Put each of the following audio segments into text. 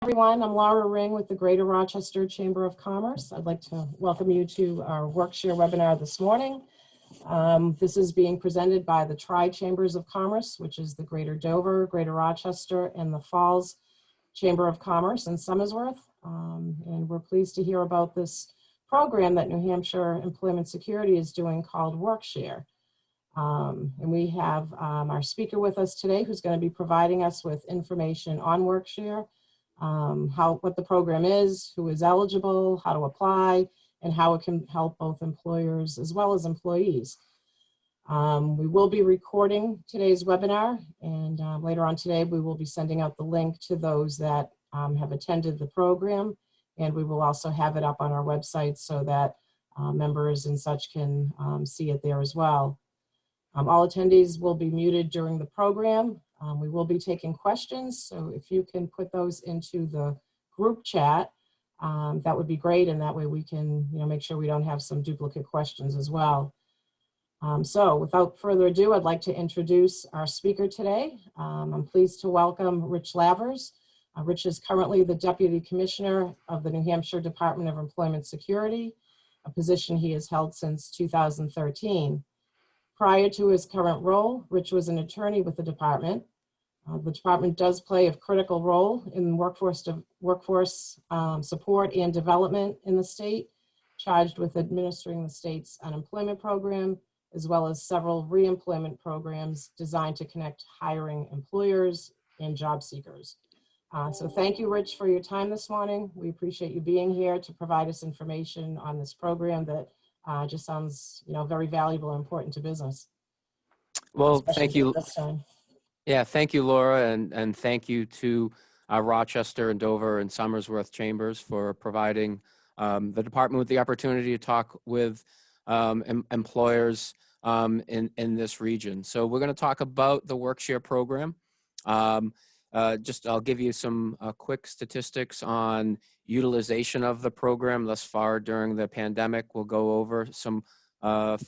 Everyone, I'm Laura Ring with the Greater Rochester Chamber of Commerce. I'd like to welcome you to our WorkShare webinar this morning. This is being presented by the Tri-Chambers of Commerce, which is the Greater Dover, Greater Rochester, and the Falls Chamber of Commerce in Somersworth. And we're pleased to hear about this program that New Hampshire Employment Security is doing called WorkShare. And we have our speaker with us today who's going to be providing us with information on WorkShare, what the program is, who is eligible, how to apply, and how it can help both employers as well as employees. We will be recording today's webinar, and later on today we will be sending out the link to those that have attended the program, and we will also have it up on our website so that members and such can see it there as well. All attendees will be muted during the program. We will be taking questions, so if you can put those into the group chat, that would be great, and that way we can make sure we don't have some duplicate questions as well. So without further ado, I'd like to introduce our speaker today. I'm pleased to welcome Rich Lavers. Rich is currently the Deputy Commissioner of the New Hampshire Department of Employment Security, a position he has held since 2013. Prior to his current role, Rich was an attorney with the department. The department does play a critical role in workforce support and development in the state, charged with administering the state's unemployment program, as well as several reemployment programs designed to connect hiring employers and job seekers. So thank you, Rich, for your time this morning. We appreciate you being here to provide us information on this program that just sounds, very valuable and important to business. Well, thank you. This time. Yeah, thank you, Laura, and thank you to Rochester and Dover and Somersworth Chambers for providing the department with the opportunity to talk with employers in this region. So we're going to talk about the WorkShare program. I'll give you some quick statistics on utilization of the program thus far during the pandemic. We'll go over some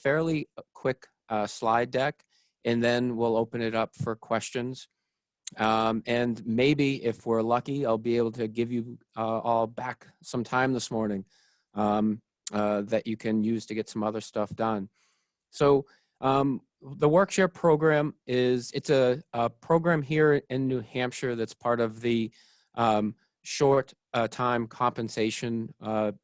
fairly quick slide deck, and then we'll open it up for questions. And maybe if we're lucky, I'll be able to give you all back some time this morning that you can use to get some other stuff done. So the WorkShare program it's a program here in New Hampshire that's part of the short time compensation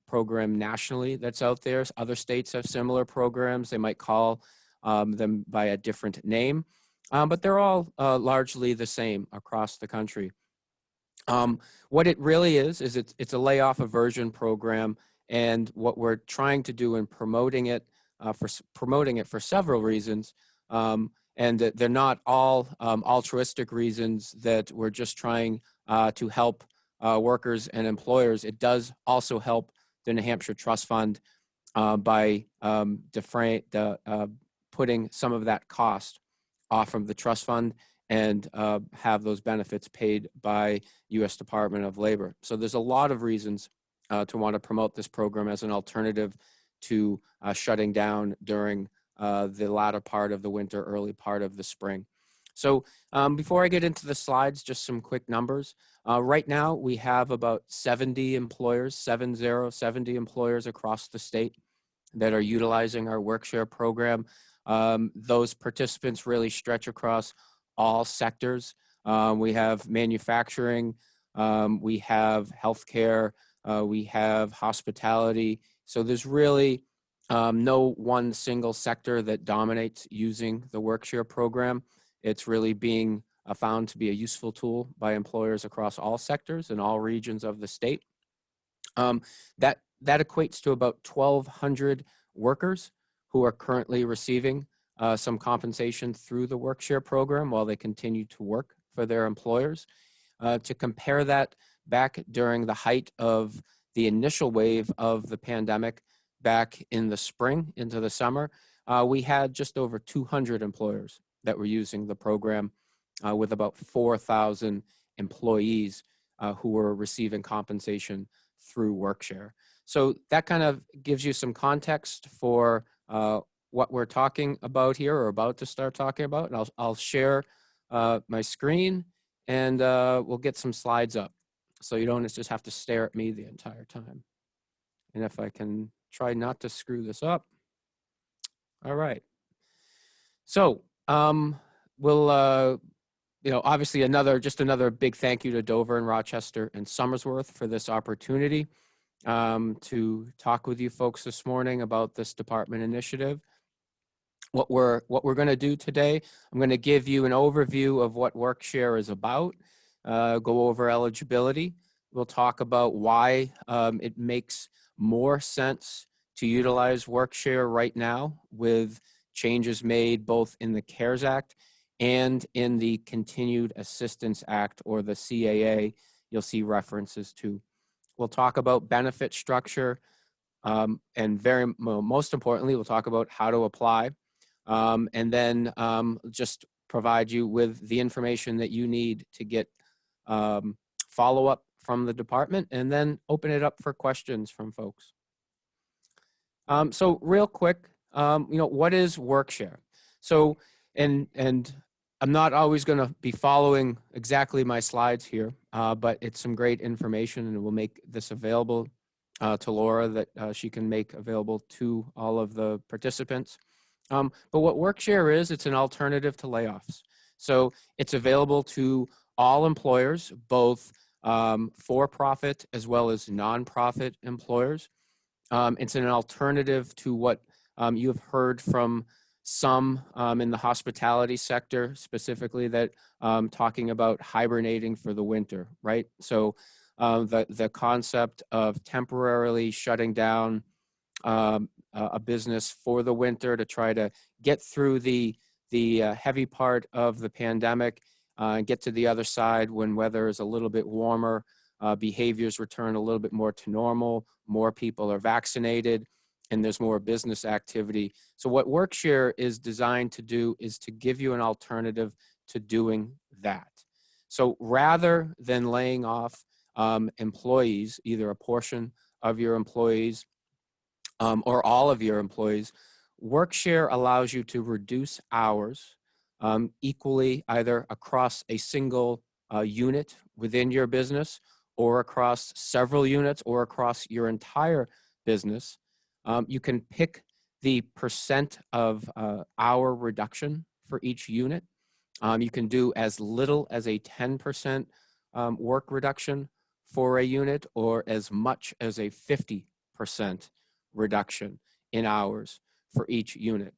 program nationally that's out there. Other states have similar programs. They might call them by a different name, but they're all largely the same across the country. What it really is it's a layoff aversion program, and what we're trying to do in promoting it for several reasons, and that they're not all altruistic reasons that we're just trying to help workers and employers. It does also help the New Hampshire Trust Fund by putting some of that cost off of the trust fund and have those benefits paid by U.S. Department of Labor. So there's a lot of reasons to want to promote this program as an alternative to shutting down during the latter part of the winter, early part of the spring. So before I get into the slides, just some quick numbers. Right now, we have about 70 employers, 70 employers across the state that are utilizing our WorkShare program. Those participants really stretch across all sectors. We have manufacturing, we have healthcare, we have hospitality. So there's really no one single sector that dominates using the WorkShare program. It's really being found to be a useful tool by employers across all sectors and all regions of the state. That equates to about 1,200 workers who are currently receiving some compensation through the WorkShare program while they continue to work for their employers. To compare that back during the height of the initial wave of the pandemic back in the spring into the summer, we had just over 200 employers that were using the program with about 4,000 employees who were receiving compensation through WorkShare. So that kind of gives you some context for what we're talking about here, or about to start talking about. And I'll share my screen, and we'll get some slides up. so you don't just have to stare at me the entire time. And if I can try not to screw this up. All right. So we'll, obviously just another big thank you to Dover and Rochester and Somersworth for this opportunity to talk with you folks this morning about this department initiative. What we're going to do today, I'm going to give you an overview of what WorkShare is about, go over eligibility. We'll talk about why it makes more sense to utilize WorkShare right now with changes made both in the CARES Act and in the Continued Assistance Act, or the CAA, you'll see references to. We'll talk about benefit structure, and most importantly, we'll talk about how to apply. And then just provide you with the information that you need to get follow-up from the department, and then open it up for questions from folks. So real quick, what is WorkShare? So, and I'm not always going to be following exactly my slides here, but it's some great information, and we'll make this available to Laura, that she can make available to all of the participants. But what WorkShare is, it's an alternative to layoffs. So it's available to all employers, both for-profit as well as nonprofit employers. It's an alternative to what you have heard from some in the hospitality sector specifically, that talking about hibernating for the winter, right? So the concept of temporarily shutting down a business for the winter to try to get through the heavy part of the pandemic and get to the other side when weather is a little bit warmer, behaviors return a little bit more to normal, more people are vaccinated, and there's more business activity. So what WorkShare is designed to do is to give you an alternative to doing that. So rather than laying off employees, either a portion of your employees or all of your employees, WorkShare allows you to reduce hours equally, either across a single unit within your business, or across several units, or across your entire business. You can pick the percent of hour reduction for each unit. You can do as little as a 10% work reduction for a unit, or as much as a 50% reduction in hours for each unit.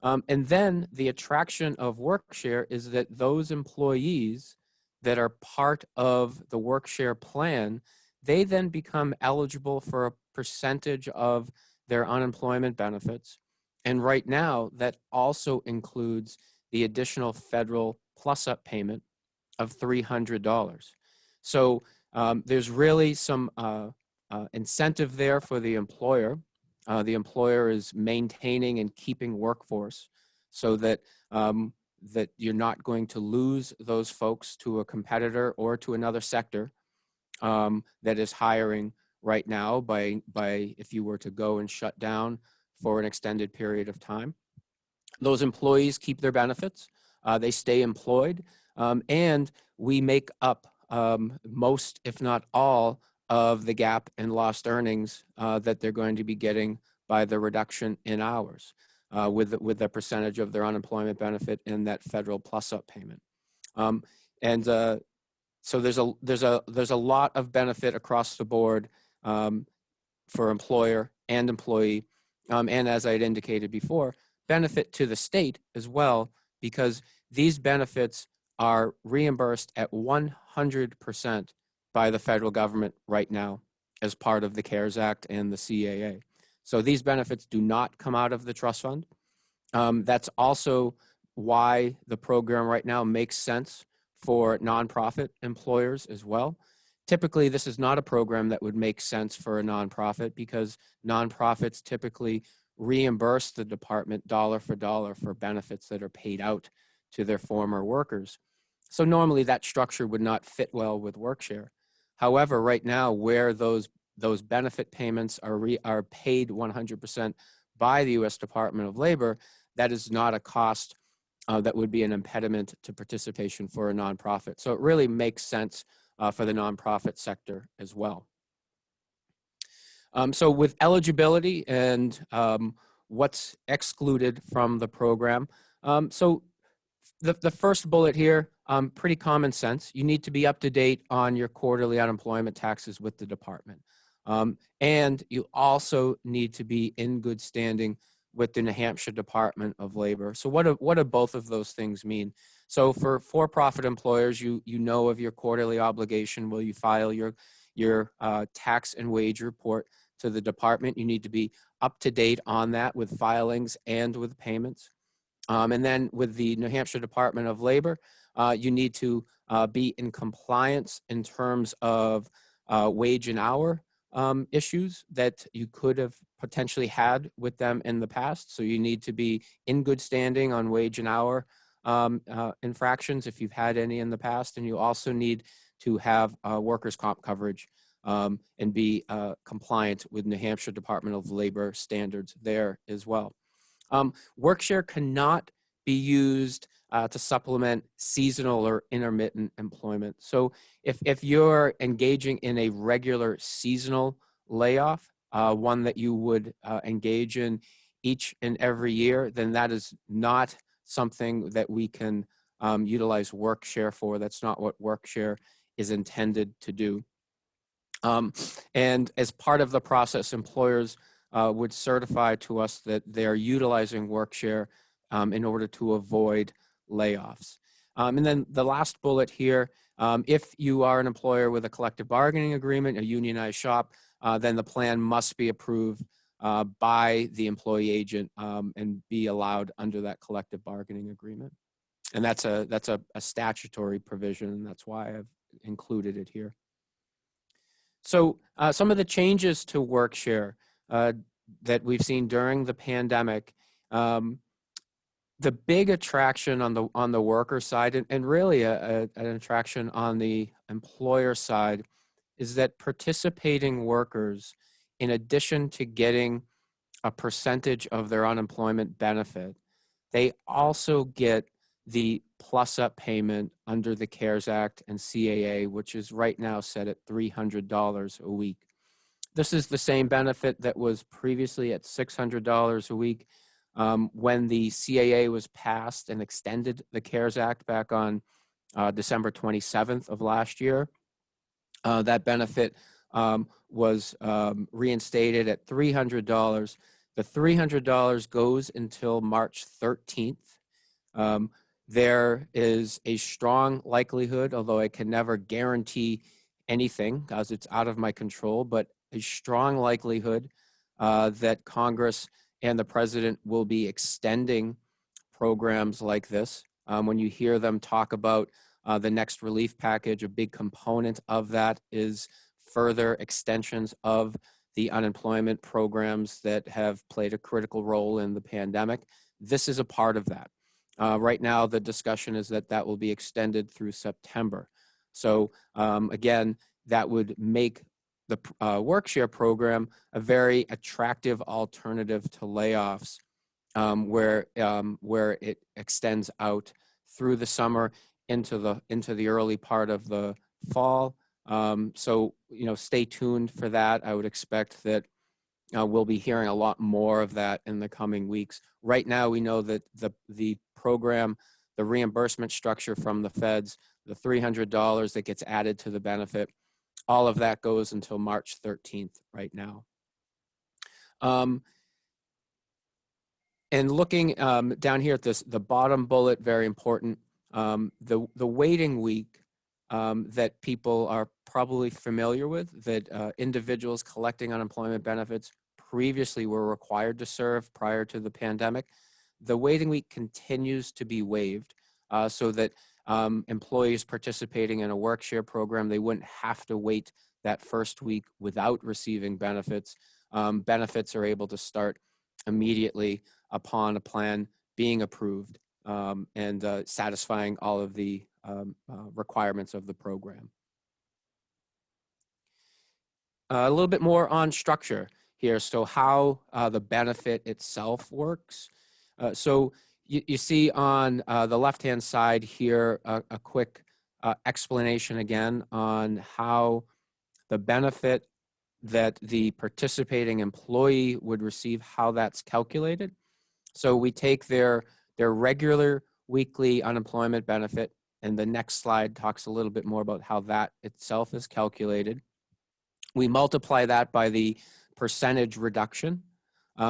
And then the attraction of WorkShare is that those employees that are part of the WorkShare plan, they then become eligible for a percentage of their unemployment benefits. And right now, that also includes the additional federal plus-up payment of $300. So there's really some incentive there for the employer. The employer is maintaining and keeping workforce so that that you're not going to lose those folks to a competitor or to another sector that is hiring right now by if you were to go and shut down for an extended period of time. Those employees keep their benefits, they stay employed, and we make up most, if not all, of the gap in lost earnings that they're going to be getting by the reduction in hours with the percentage of their unemployment benefit and that federal plus-up payment. So there's a lot of benefit across the board for employer and employee, and as I had indicated before, benefit to the state as well, because these benefits are reimbursed at 100% by the federal government right now as part of the CARES Act and the CAA. So these benefits do not come out of the trust fund. That's also why the program right now makes sense for nonprofit employers as well. Typically, this is not a program that would make sense for a nonprofit, because nonprofits typically reimburse the department dollar for dollar for benefits that are paid out to their former workers. So normally that structure would not fit well with WorkShare. However, right now, where those benefit payments are paid 100% by the U.S. Department of Labor, that is not a cost that would be an impediment to participation for a nonprofit. So it really makes sense for the nonprofit sector as well. So with eligibility and what's excluded from the program, so the first bullet here, pretty common sense. You need to be up to date on your quarterly unemployment taxes with the department. And you also need to be in good standing with the New Hampshire Department of Labor. So what do both of those things mean? So for-profit employers, you know of your quarterly obligation. Will you file your tax and wage report to the department? You need to be up to date on that with filings and with payments. And then with the New Hampshire Department of Labor, you need to be in compliance in terms of wage and hour issues that you could have potentially had with them in the past. So you need to be in good standing on wage and hour infractions if you've had any in the past. And you also need to have workers' comp coverage and be compliant with New Hampshire Department of Labor standards there as well. WorkShare cannot be used to supplement seasonal or intermittent employment. So if you're engaging in a regular seasonal layoff, one that you would engage in each and every year, then that is not something that we can utilize WorkShare for. That's not what WorkShare is intended to do. And as part of the process, employers would certify to us that they are utilizing WorkShare in order to avoid layoffs. And then the last bullet here, if you are an employer with a collective bargaining agreement, a unionized shop, then the plan must be approved by the employee agent and be allowed under that collective bargaining agreement. And that's a statutory provision, and that's why I've included it here. So some of the changes to WorkShare that we've seen during the pandemic, the big attraction on the worker side, and really an attraction on the employer side, is that participating workers, in addition to getting a percentage of their unemployment benefit, they also get the plus-up payment under the CARES Act and CAA, which is right now set at $300 a week. This is the same benefit that was previously at $600 a week when the CAA was passed and extended the CARES Act back on December 27th of last year. That benefit was reinstated at $300. The $300 goes until March 13th. There is a strong likelihood, although I can never guarantee anything because it's out of my control, but a strong likelihood that Congress and the president will be extending programs like this. When you hear them talk about the next relief package, a big component of that is further extensions of the unemployment programs that have played a critical role in the pandemic. This is a part of that. Right now, the discussion is that that will be extended through September. So again, that would make the WorkShare program a very attractive alternative to layoffs, where it extends out through the summer into the early part of the fall. So stay tuned for that. I would expect that we'll be hearing a lot more of that in the coming weeks. Right now, we know that the program, the reimbursement structure from the feds, the $300 that gets added to the benefit, all of that goes until March 13th right now. And looking down here at the bottom bullet, very important, the waiting week that people are probably familiar with, that individuals collecting unemployment benefits previously were required to serve prior to the pandemic. The waiting week continues to be waived so that employees participating in a WorkShare program, they wouldn't have to wait that first week without receiving benefits. Benefits are able to start immediately upon a plan being approved and satisfying all of the requirements of the program. A little bit more on structure here. So how the benefit itself works. So you see on the left-hand side here a quick explanation again on how the benefit that the participating employee would receive, how that's calculated. So we take their regular weekly unemployment benefit, and the next slide talks a little bit more about how that itself is calculated. We multiply that by the percentage reduction.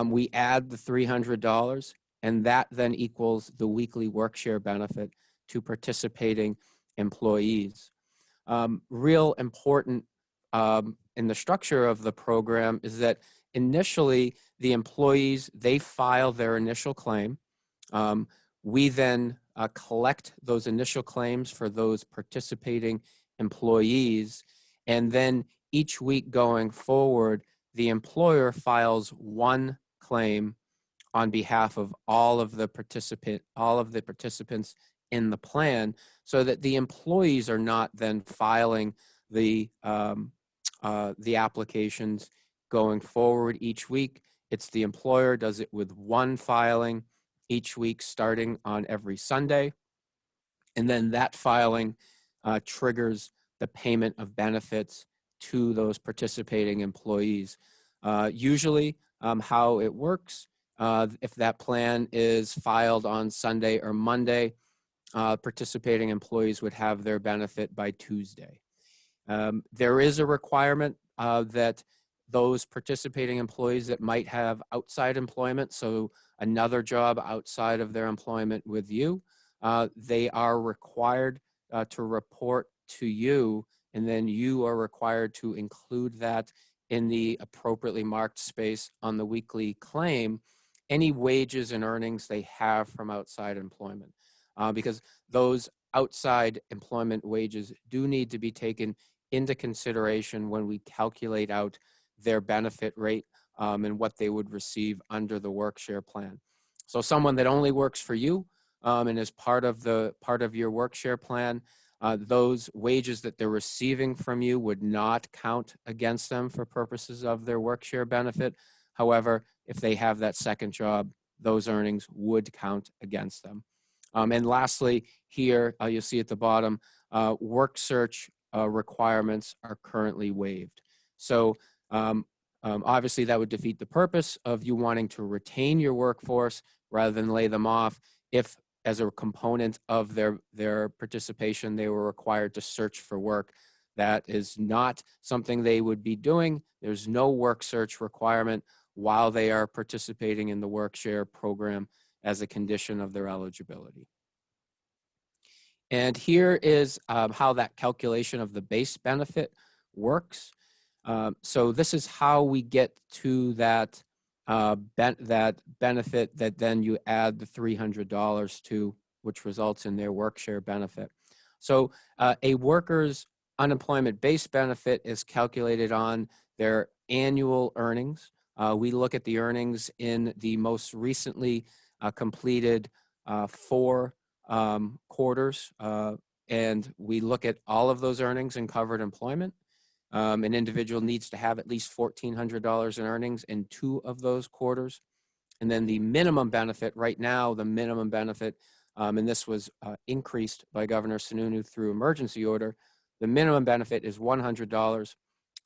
We add the $300, and that then equals the weekly WorkShare benefit to participating employees. Real important in the structure of the program is that initially the employees, they file their initial claim. We then collect those initial claims for those participating employees, and then each week going forward, the employer files one claim on behalf of all of the participants in the plan, so that the employees are not then filing the applications going forward each week. It's the employer does it with one filing each week, starting on every Sunday, and then that filing triggers the payment of benefits to those participating employees. Usually, how it works, if that plan is filed on Sunday or Monday, participating employees would have their benefit by Tuesday. There is a requirement that those participating employees that might have outside employment, so another job outside of their employment with you, they are required to report to you, and then you are required to include that in the appropriately marked space on the weekly claim, any wages and earnings they have from outside employment. Because those outside employment wages do need to be taken into consideration when we calculate out their benefit rate and what they would receive under the WorkShare plan. So someone that only works for you and is part of your WorkShare plan, those wages that they're receiving from you would not count against them for purposes of their WorkShare benefit. However, if they have that second job, those earnings would count against them. And lastly, here you'll see at the bottom, work search requirements are currently waived. So obviously that would defeat the purpose of you wanting to retain your workforce rather than lay them off if, as a component of their participation, they were required to search for work. That is not something they would be doing. There's no work search requirement while they are participating in the WorkShare program as a condition of their eligibility. And here is how that calculation of the base benefit works. So this is how we get to that benefit that then you add the $300 to, which results in their WorkShare benefit. So a worker's unemployment base benefit is calculated on their annual earnings. We look at the earnings in the most recently completed 4 quarters, and we look at all of those earnings in covered employment. An individual needs to have at least $1,400 in earnings in 2 of those quarters. And then the minimum benefit, right now, the minimum benefit, and this was increased by Governor Sununu through emergency order, the minimum benefit is $100.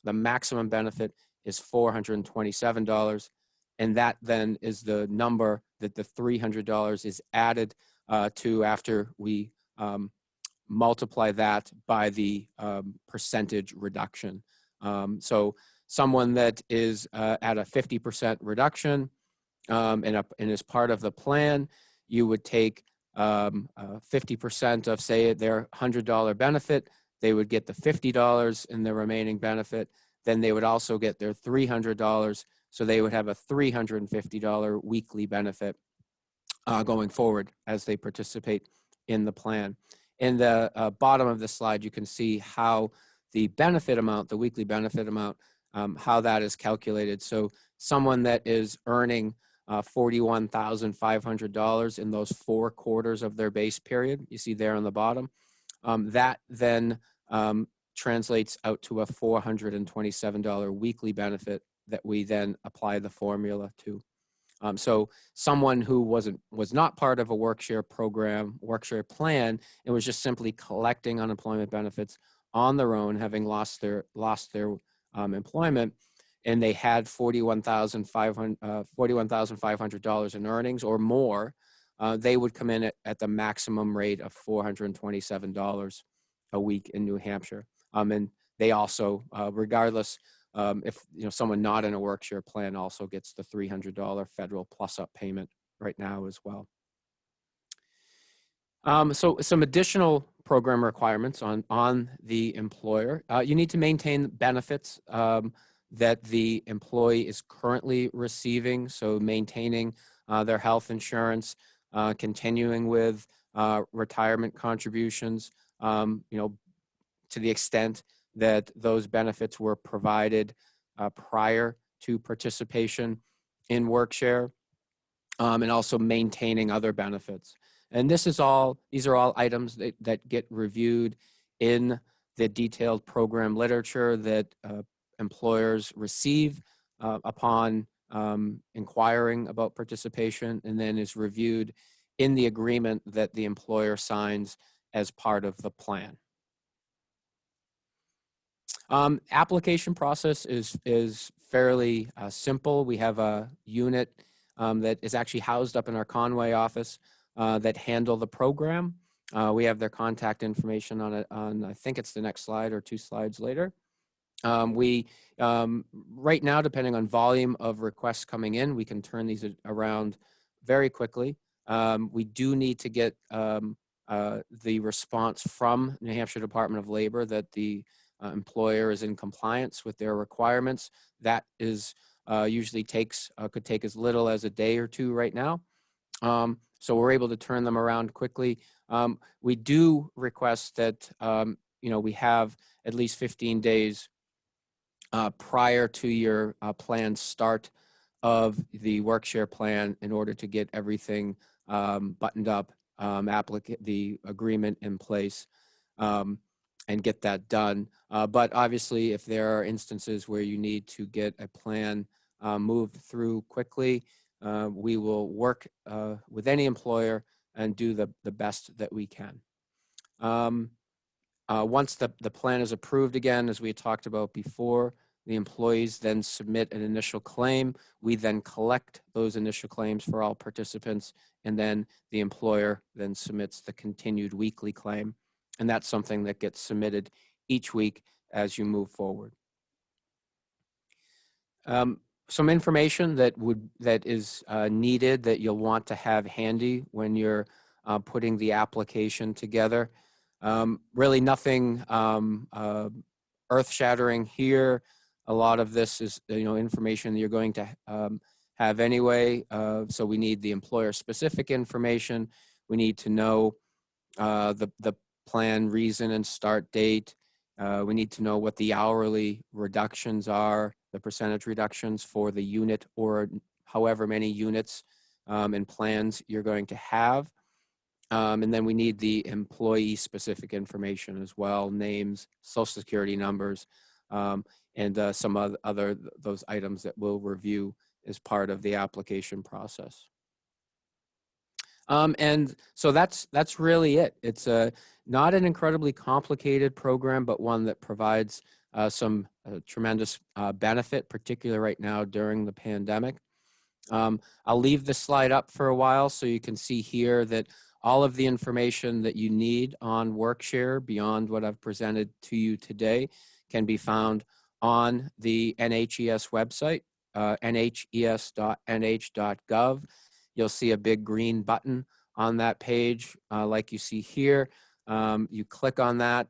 The maximum benefit is $427. And that then is the number that the $300 is added to after we multiply that by the percentage reduction. So someone that is at a 50% reduction and is part of the plan, you would take 50% of, say, their $100 benefit, they would get the $50 in the remaining benefit. Then they would also get their $300, so they would have a $350 weekly benefit going forward as they participate in the plan. In the bottom of the slide, you can see how the benefit amount, the weekly benefit amount, how that is calculated. So someone that is earning $41,500 in those 4 quarters of their base period, you see there on the bottom, that then translates out to a $427 weekly benefit that we then apply the formula to. So someone who was not part of a WorkShare program, WorkShare plan, and was just simply collecting unemployment benefits on their own, having lost their employment, and they had $41,500 in earnings or more, they would come in at the maximum rate of $427 a week in New Hampshire. And they also, regardless, if someone not in a WorkShare plan also gets the $300 federal plus-up payment right now as well. So some additional program requirements on the employer. You need to maintain benefits that the employee is currently receiving. So maintaining their health insurance, continuing with retirement contributions, to the extent that those benefits were provided prior to participation in WorkShare, and also maintaining other benefits. And these are all items that get reviewed in the detailed program literature that employers receive upon inquiring about participation, and then is reviewed in the agreement that the employer signs as part of the plan. Application process is fairly simple. We have a unit that is actually housed up in our Conway office that handle the program. We have their contact information on I think it's the next slide or 2 slides later. Right now, depending on volume of requests coming in, we can turn these around very quickly. We do need to get the response from New Hampshire Department of Labor that the employer is in compliance with their requirements. That is usually could take as little as a day or 2 right now. So we're able to turn them around quickly. We do request that we have at least 15 days prior to your planned start of the WorkShare plan in order to get everything buttoned up, the agreement in place, and get that done. But obviously, if there are instances where you need to get a plan moved through quickly, we will work with any employer and do the best that we can. Once the plan is approved again, as we had talked about before, the employees then submit an initial claim. We then collect those initial claims for all participants, and then the employer then submits the continued weekly claim. And that's something that gets submitted each week as you move forward. Some information that is needed that you'll want to have handy when you're putting the application together. Really nothing earth-shattering here. A lot of this is information that you're going to have anyway. So we need the employer-specific information. We need to know the plan reason and start date. We need to know what the hourly reductions are, the percentage reductions for the unit or however many units and plans you're going to have. And then we need the employee specific information as well, names, social security numbers, and some other those items that we'll review as part of the application process. And so that's really it. It's not an incredibly complicated program, but one that provides some tremendous benefit, particularly right now during the pandemic. I'll leave this slide up for a while so you can see here that all of the information that you need on WorkShare beyond what I've presented to you today can be found on the NHES website, nhes.nh.gov. You'll see a big green button on that page like you see here. You click on that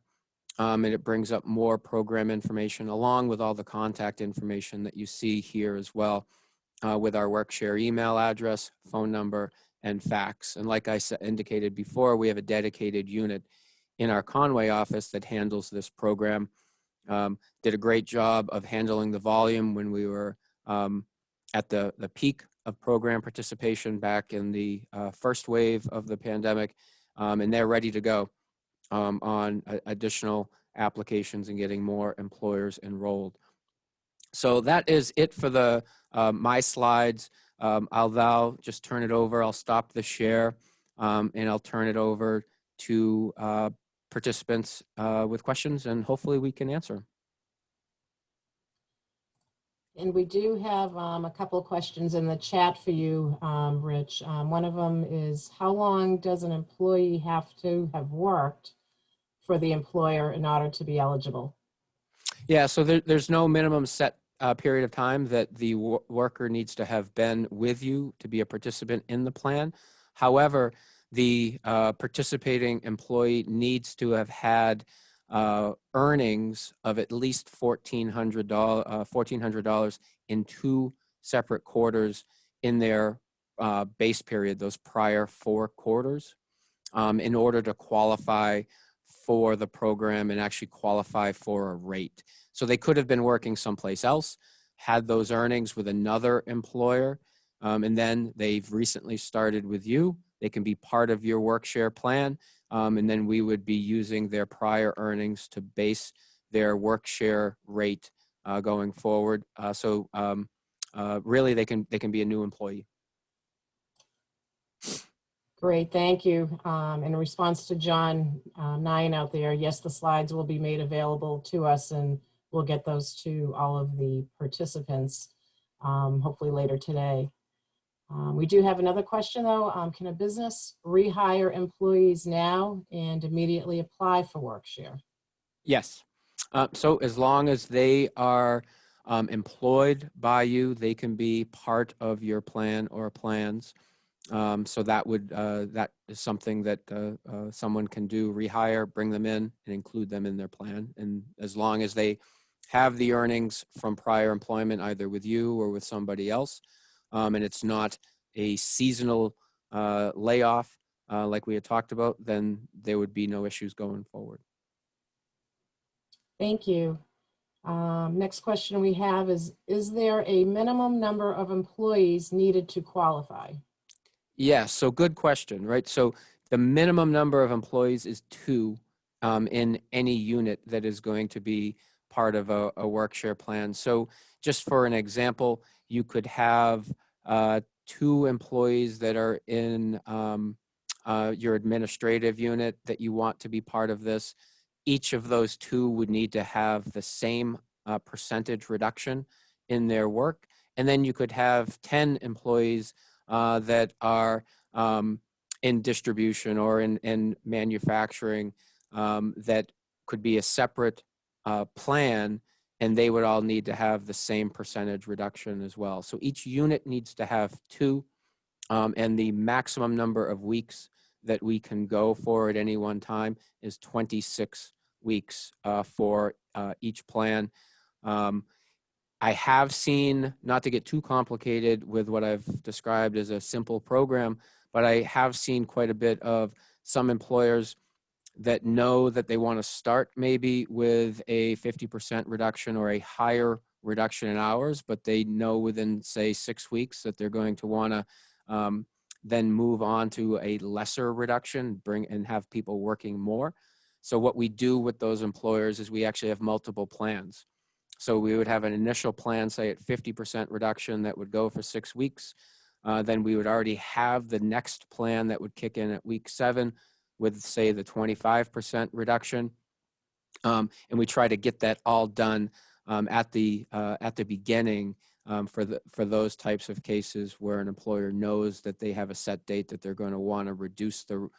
and it brings up more program information along with all the contact information that you see here as well, with our WorkShare email address, phone number, and fax. And like I indicated before, we have a dedicated unit in our Conway office that handles this program. Did a great job of handling the volume when we were at the peak of program participation back in the first wave of the pandemic, and they're ready to go on additional applications and getting more employers enrolled. So that is it for the my slides. I'll now just turn it over. I'll stop the share and I'll turn it over to participants with questions, and hopefully we can answer. And we do have a couple of questions in the chat for you, Rich. One of them is, how long does an employee have to have worked for the employer in order to be eligible? Yeah, so there's no minimum set period of time that the worker needs to have been with you to be a participant in the plan. However, the participating employee needs to have had earnings of at least $1,400 in 2 separate quarters in their base period, those prior 4 quarters, in order to qualify for the program and actually qualify for a rate. So they could have been working someplace else, had those earnings with another employer, and then they've recently started with you. They can be part of your WorkShare plan, and then we would be using their prior earnings to base their WorkShare rate going forward. So really, they can be a new employee. Great, thank you. In response to John 9 out there, yes, the slides will be made available to us, and we'll get those to all of the participants, hopefully later today. We do have another question though. Can a business rehire employees now and immediately apply for WorkShare? Yes. So as long as they are employed by you, they can be part of your plan or plans. So that is something that someone can do, rehire, bring them in and include them in their plan. And as long as they have the earnings from prior employment, either with you or with somebody else, and it's not a seasonal layoff like we had talked about, then there would be no issues going forward. Thank you. Next question we have is there a minimum number of employees needed to qualify? Yes, so good question, right? So the minimum number of employees is 2 in any unit that is going to be part of a WorkShare plan. So just for an example, you could have 2 employees that are in your administrative unit that you want to be part of this. Each of those 2 would need to have the same percentage reduction in their work. And then you could have 10 employees that are in distribution or in manufacturing that could be a separate plan, and they would all need to have the same percentage reduction as well. So each unit needs to have 2, and the maximum number of weeks that we can go for at any one time is 26 weeks for each plan. I have seen, not to get too complicated with what I've described as a simple program, but I have seen quite a bit of some employers that know that they want to start maybe with a 50% reduction or a higher reduction in hours, but they know within, say, 6 weeks that they're going to want to then move on to a lesser reduction, bring and have people working more. So what we do with those employers is we actually have multiple plans. So we would have an initial plan, say at 50% reduction that would go for 6 weeks. Then we would already have the next plan that would kick in at week 7 with, say, the 25% reduction. And we try to get that all done at the beginning for those types of cases where an employer knows that they have a set date that they're going to want to reduce the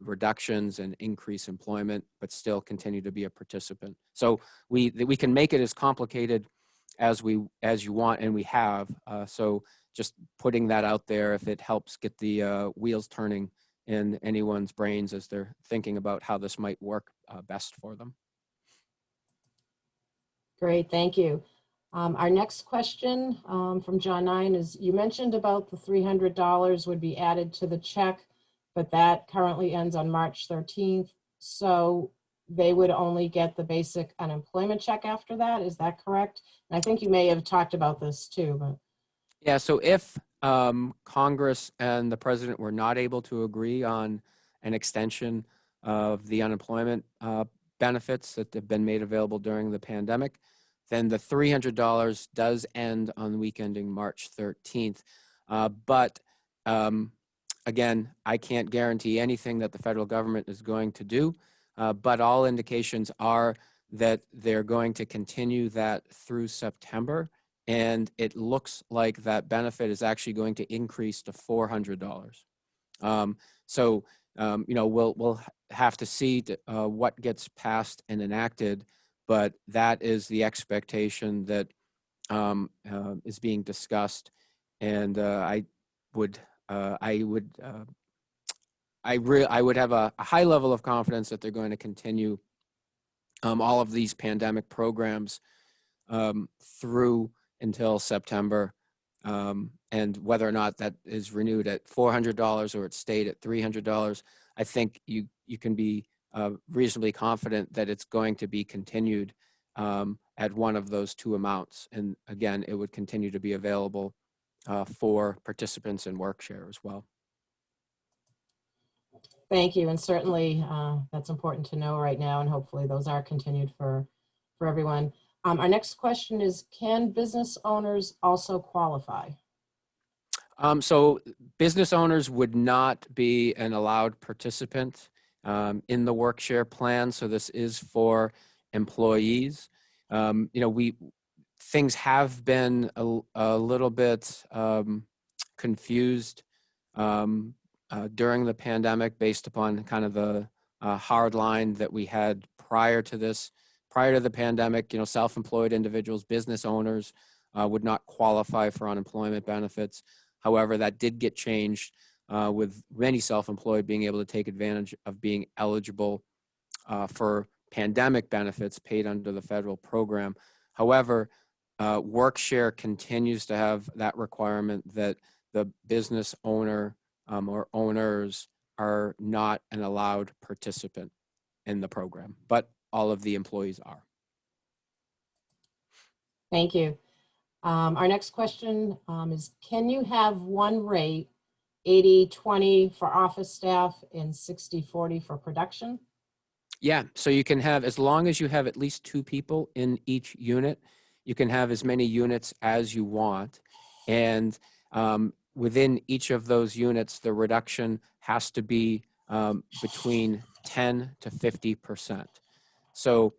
reductions and increase employment, but still continue to be a participant. So we can make it as complicated as you want, and we have. So just putting that out there, if it helps get the wheels turning in anyone's brains as they're thinking about how this might work best for them. Great, thank you. Our next question from John 9 is, you mentioned about the $300 would be added to the check, but that currently ends on March 13th. So they would only get the basic unemployment check after that. Is that correct? And I think you may have talked about this too. But yeah, so if Congress and the president were not able to agree on an extension of the unemployment benefits that have been made available during the pandemic, then the $300 does end on the week ending March 13th. But again, I can't guarantee anything that the federal government is going to do, but all indications are that they're going to continue that through September, and it looks like that benefit is actually going to increase to $400. We'll have to see what gets passed and enacted, but that is the expectation that is being discussed, and I would have a high level of confidence that they're going to continue all of these pandemic programs through until September, and whether or not that is renewed at $400 or it stayed at $300, I think you can be reasonably confident that it's going to be continued at one of those two amounts. And again, it would continue to be available for participants in WorkShare as well. Thank you, and certainly that's important to know right now, and hopefully those are continued for everyone. Our next question is, can business owners also qualify? So business owners would not be an allowed participant in the WorkShare plan. So this is for employees. Things have been a little bit confused during the pandemic based upon kind of the hard line that we had prior to this. Prior to the pandemic, self-employed individuals, business owners would not qualify for unemployment benefits. However, that did get changed with many self-employed being able to take advantage of being eligible for pandemic benefits paid under the federal program. However, WorkShare continues to have that requirement that the business owner or owners are not an allowed participant in the program, but all of the employees are. Thank you. Our next question is, can you have one rate, 80-20 for office staff and 60-40 for production? Yeah, so you can have, as long as you have at least 2 people in each unit, you can have as many units as you want. And within each of those units, the reduction has to be between 10 to 50%. So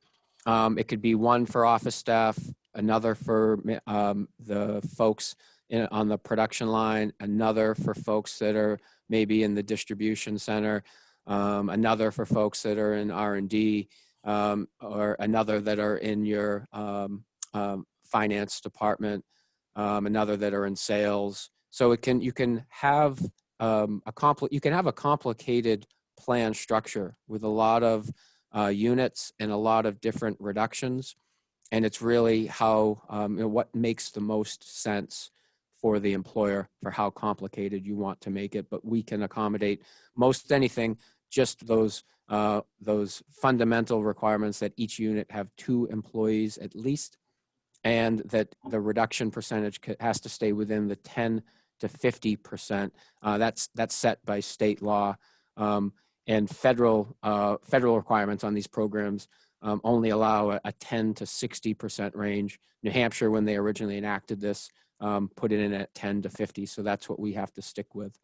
it could be one for office staff, another for the folks on the production line, another for folks that are maybe in the distribution center, another for folks that are in R&D, or another that are in your finance department, another that are in sales. So you can have a complicated plan structure with a lot of units and a lot of different reductions, and it's really how what makes the most sense for the employer for how complicated you want to make it. But we can accommodate most anything, just those fundamental requirements that each unit have 2 employees at least, and that the reduction percentage has to stay within the 10 to 50%. That's set by state law, and federal requirements on these programs only allow a 10 to 60% range. New Hampshire, when they originally enacted this, put it in at 10 to 50. So that's what we have to stick with.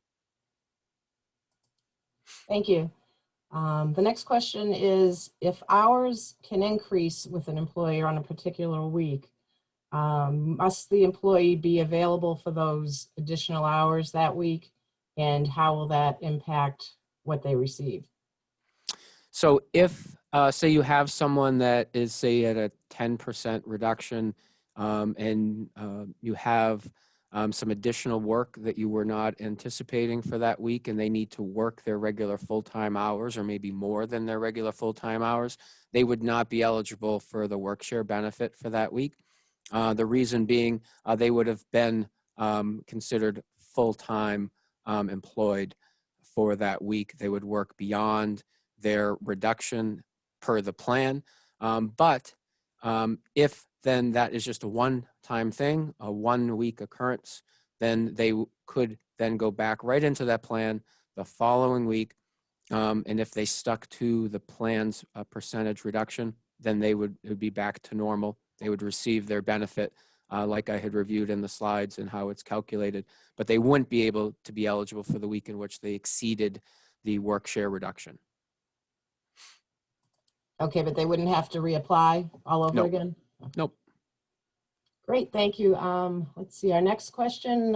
Thank you. The next question is, if hours can increase with an employer on a particular week, must the employee be available for those additional hours that week? And how will that impact what they receive? So if, say you have someone that is, say, at a 10% reduction, and you have some additional work that you were not anticipating for that week, and they need to work their regular full-time hours or maybe more than their regular full-time hours, they would not be eligible for the WorkShare benefit for that week. The reason being they would have been considered full-time employed for that week. They would work beyond their reduction per the plan. But if then that is just a one-time thing, a 1-week occurrence, then they could then go back right into that plan the following week. And if they stuck to the plan's percentage reduction, then it would be back to normal. They would receive their benefit like I had reviewed in the slides and how it's calculated, but they wouldn't be able to be eligible for the week in which they exceeded the WorkShare reduction. Okay, but they wouldn't have to reapply all over Nope. again? Nope. Great, thank you. Let's see, our next question,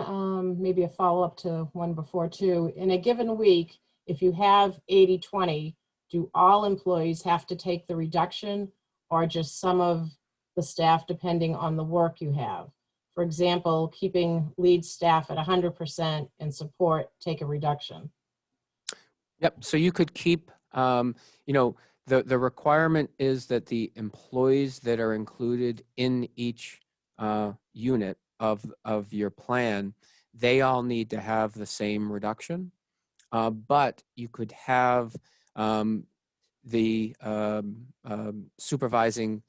maybe a follow-up to one before too. In a given week, if you have 80-20, do all employees have to take the reduction or just some of the staff depending on the work you have? For example, keeping lead staff at 100% and support take a reduction. Yep. So you could keep, the requirement is that the employees that are included in each unit of your plan, they all need to have the same reduction. But you could have the supervising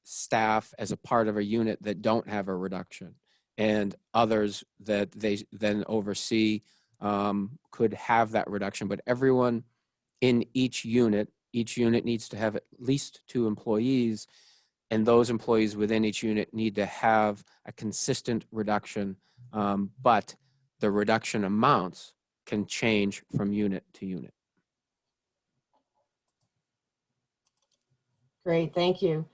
staff as a part of a unit that don't have a reduction, and others that they then oversee could have that reduction. But everyone in each unit needs to have at least 2 employees, and those employees within each unit need to have a consistent reduction, but the reduction amounts can change from unit to unit. Great, thank you.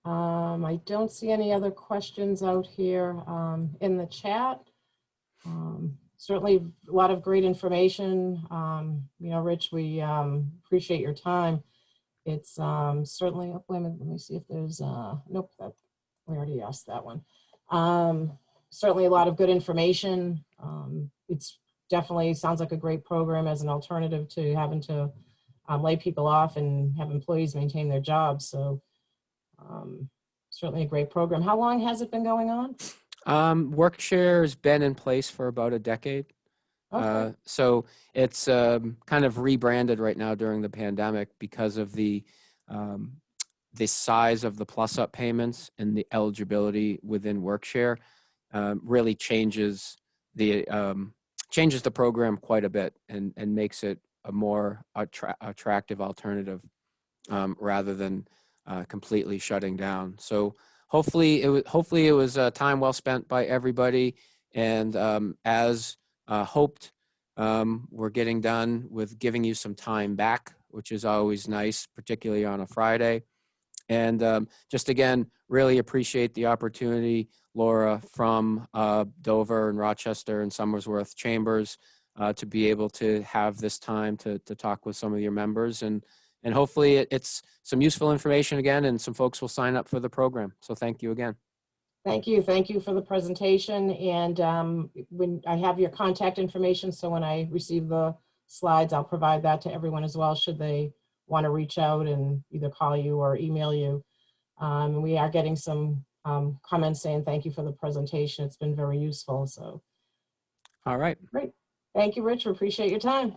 I don't see any other questions out here in the chat. Certainly a lot of great information. Rich, we appreciate your time. It's certainly, oh, wait a minute, let me see if there's, nope, we already asked that one. Certainly a lot of good information. It's definitely sounds like a great program as an alternative to having to lay people off and have employees maintain their jobs. So certainly a great program. How long has it been going on? WorkShare has been in place for about a decade. Okay. So it's kind of rebranded right now during the pandemic because of the size of the plus-up payments and the eligibility within WorkShare really changes the program quite a bit and makes it a more attractive alternative rather than completely shutting down. So hopefully it was time well spent by everybody, and as hoped, we're getting done with giving you some time back, which is always nice, particularly on a Friday. And just again, really appreciate the opportunity, Laura, from Dover and Rochester and Somersworth Chambers to be able to have this time to talk with some of your members. And hopefully it's some useful information again, and some folks will sign up for the program. So thank you again. Thank you. Thank you for the presentation. And when I have your contact information, so when I receive the slides, I'll provide that to everyone as well, should they want to reach out and either call you or email you. We are getting some comments saying thank you for the presentation. It's been very useful. So. All right. Great. Thank you, Rich. We appreciate your time.